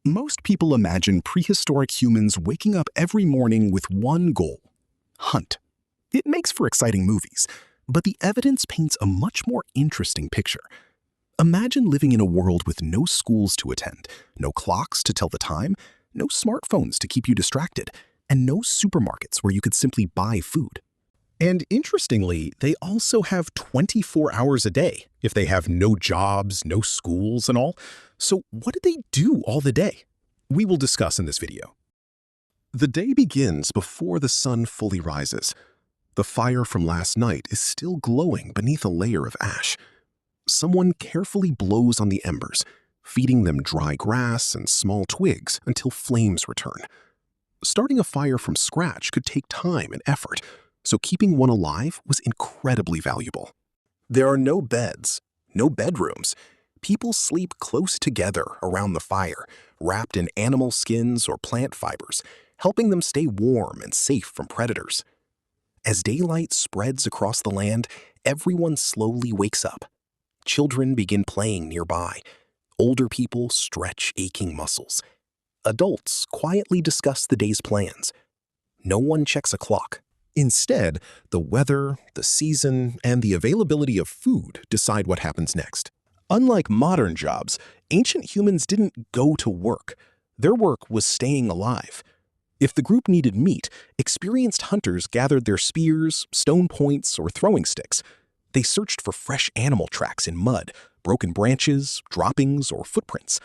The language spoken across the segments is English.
Most people imagine prehistoric humans waking up every morning with one goal: hunt. It makes for exciting movies, but the evidence paints a much more interesting picture. Imagine living in a world with no schools to attend, no clocks to tell the time, no smartphones to keep you distracted, and no supermarkets where you could simply buy food. And interestingly, they also have 24 hours a day if they have no jobs, no schools, and all. So what did they do all the day? We will discuss in this video. The day begins before the sun fully rises. The fire from last night is still glowing beneath a layer of ash. Someone carefully blows on the embers, feeding them dry grass and small twigs until flames return. Starting a fire from scratch could take time and effort, so keeping one alive was incredibly valuable. There are no beds, no bedrooms. People sleep close together around the fire, wrapped in animal skins or plant fibers, helping them stay warm and safe from predators. As daylight spreads across the land, everyone slowly wakes up. Children begin playing nearby. Older people stretch aching muscles. Adults quietly discuss the day's plans. No one checks a clock. Instead, the weather, the season, and the availability of food decide what happens next. Unlike modern jobs, ancient humans didn't go to work. Their work was staying alive. If the group needed meat, experienced hunters gathered their spears, stone points, or throwing sticks. They searched for fresh animal tracks in mud, broken branches, droppings, or footprints.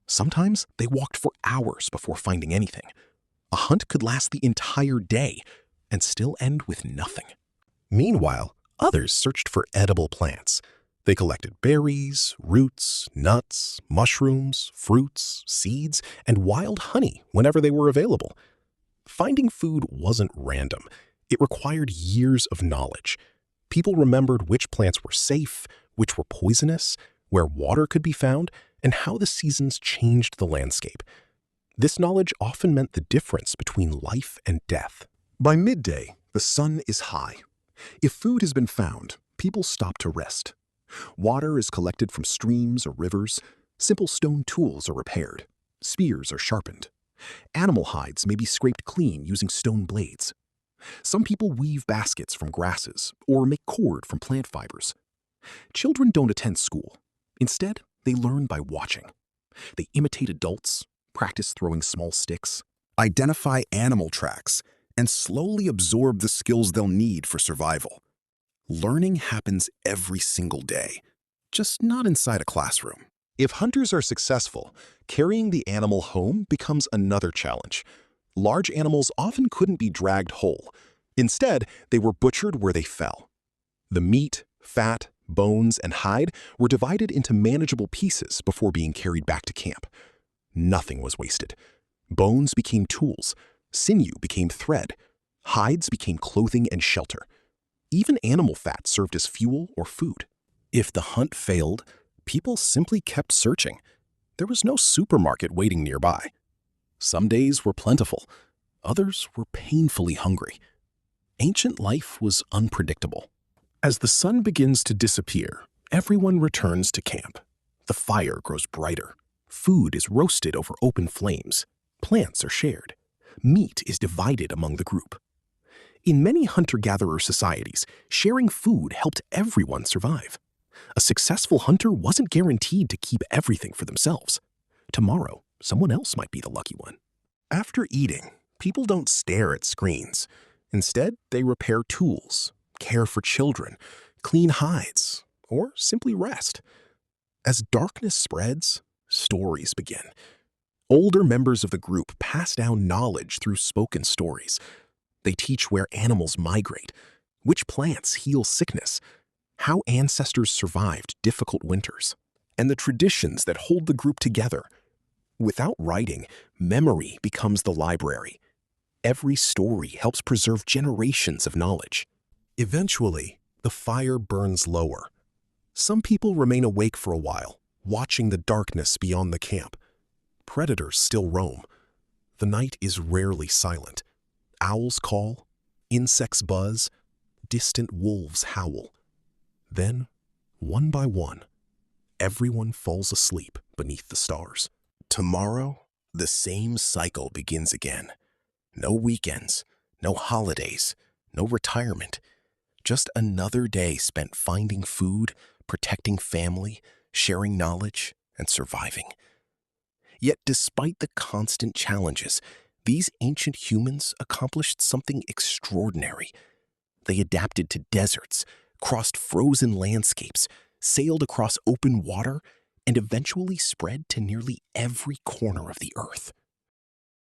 Sometimes they walked for hours before finding anything. A hunt could last the entire day and still end with nothing. Meanwhile, others searched for edible plants. They collected berries, roots, nuts, mushrooms, fruits, seeds, and wild honey whenever they were available. Finding food wasn't random. It required years of knowledge. People remembered which plants were safe, which were poisonous, where water could be found, and how the seasons changed the landscape. This knowledge often meant the difference between life and death. By midday, the sun is high. If food has been found, people stop to rest. Water is collected from streams or rivers. Simple stone tools are repaired. Spears are sharpened. Animal hides may be scraped clean using stone blades. Some people weave baskets from grasses or make cord from plant fibers. Children don't attend school. Instead, they learn by watching. They imitate adults, practice throwing small sticks, identify animal tracks, and slowly absorb the skills they'll need for survival. Learning happens every single day, just not inside a classroom. If hunters are successful, carrying the animal home becomes another challenge. Large animals often couldn't be dragged whole. Instead, they were butchered where they fell. The meat, fat, bones, and hide were divided into manageable pieces before being carried back to camp. Nothing was wasted. Bones became tools. Sinew became thread. Hides became clothing and shelter. Even animal fat served as fuel or food. If the hunt failed, people simply kept searching. There was no supermarket waiting nearby. Some days were plentiful. Others were painfully hungry. Ancient life was unpredictable. As the sun begins to disappear, everyone returns to camp. The fire grows brighter. Food is roasted over open flames. Plants are shared. Meat is divided among the group. In many hunter-gatherer societies, sharing food helped everyone survive. A successful hunter wasn't guaranteed to keep everything for themselves. Tomorrow, someone else might be the lucky one. After eating, people don't stare at screens. Instead, they repair tools, care for children, clean hides, or simply rest. As darkness spreads, stories begin. Older members of the group pass down knowledge through spoken stories. They teach where animals migrate, which plants heal sickness, how ancestors survived difficult winters, and the traditions that hold the group together. Without writing, memory becomes the library. Every story helps preserve generations of knowledge. Eventually, the fire burns lower. Some people remain awake for a while, watching the darkness beyond the camp. Predators still roam. The night is rarely silent. Owls call, insects buzz, distant wolves howl. Then, one by one, everyone falls asleep beneath the stars. Tomorrow, The same cycle begins again. No weekends, no holidays, no retirement. Just another day spent finding food, protecting family, sharing knowledge, and surviving. Yet despite the constant challenges, these ancient humans accomplished something extraordinary. They adapted to deserts, crossed frozen landscapes, sailed across open water, and eventually spread to nearly every corner of the earth.